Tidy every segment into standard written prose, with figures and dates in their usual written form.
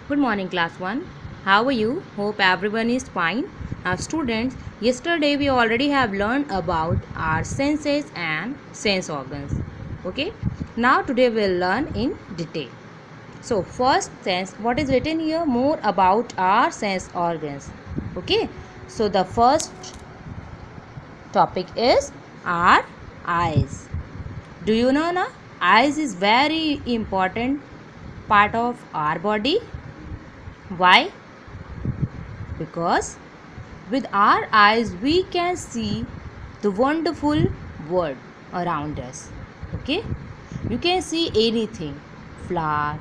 Good morning, class 1. How are you? Hope everyone is fine. Now, students, yesterday we already have learned about our senses and sense organs. Okay? Now, today we'll learn in detail. So, first sense, what is written here? More about our sense organs. Okay? So, the first topic is our eyes. Do you know na? Eyes is very important part of our body. Why? Because with our eyes we can see the wonderful world around us. Okay, you can see anything: flower,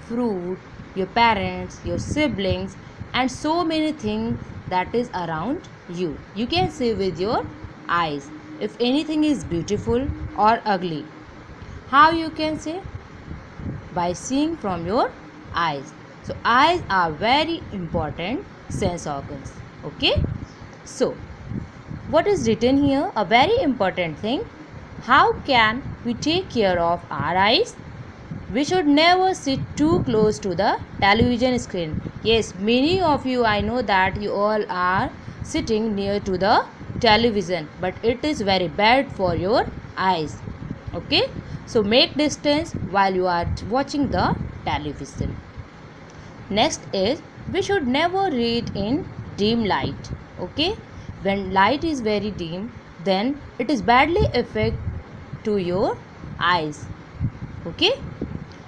fruit, your parents, your siblings, and so many things that is around you can see with your eyes. If anything is beautiful or ugly, how you can say? By seeing from your eyes. So eyes are very important sense organs. Okay, so what is written here? A very important thing: how can we take care of our eyes? We should never sit too close to the television screen. Yes, many of you, I know that you all are sitting near to the television, but it is very bad for your eyes. Okay, so make distance while you are watching the television. Next is, we should never read in dim light. Okay, when light is very dim, then it is badly affect to your eyes. Okay,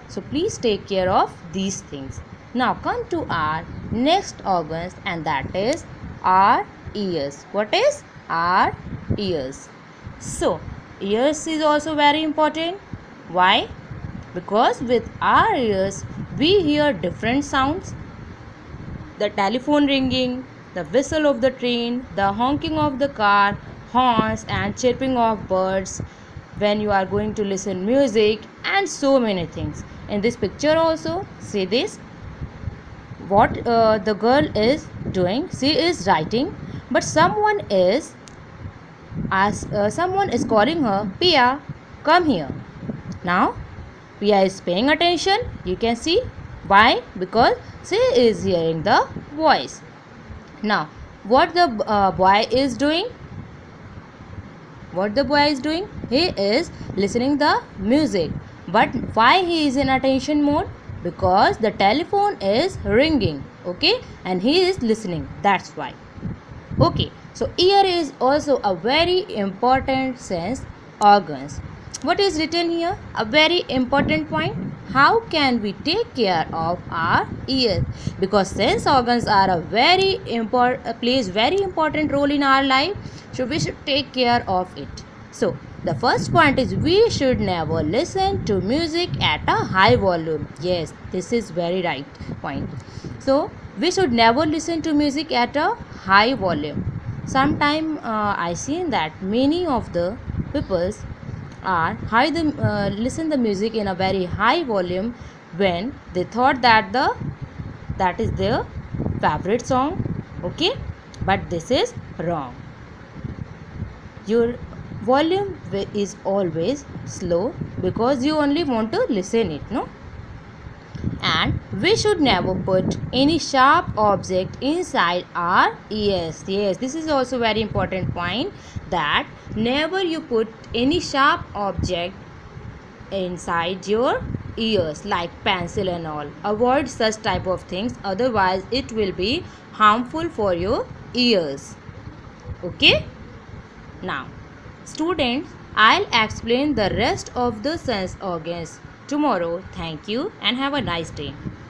so please take care of these things. Now come to our next organs, and that is our ears. What is our ears? So ears is also very important. Why? Because with our ears we hear different sounds: the telephone ringing, the whistle of the train, the honking of the car, horns and chirping of birds when you are going to listen music, and so many things. In this picture also, see this, what the girl is doing. She is writing, but someone is calling her, Pia, come here. Now Pia is paying attention. You can see why? Because she is hearing the voice. Now what the boy is doing? What the boy is doing? He is listening the music. But why he is in attention mode? Because the telephone is ringing. Okay, and he is listening. That's why. Okay, so ear is also a very important sense organs. What is written here? A very important point. How can we take care of our ears? Because sense organs are a very important, plays very important role in our life. So we should take care of it. So the first point is, we should never listen to music at a high volume. Yes, this is very right point. So we should never listen to music at a high volume. Sometime I seen that many of the peoples are listen the music in a very high volume when they thought that is their favorite song. Okay, but this is wrong. Your volume is always slow because you only want to listen it, no? And we should never put any sharp object inside our ears. Yes, this is also very important point, that never you put any sharp object inside your ears like pencil and all. Avoid such type of things, otherwise it will be harmful for your ears. Okay, now students, I'll explain the rest of the sense organs tomorrow. Thank you and have a nice day.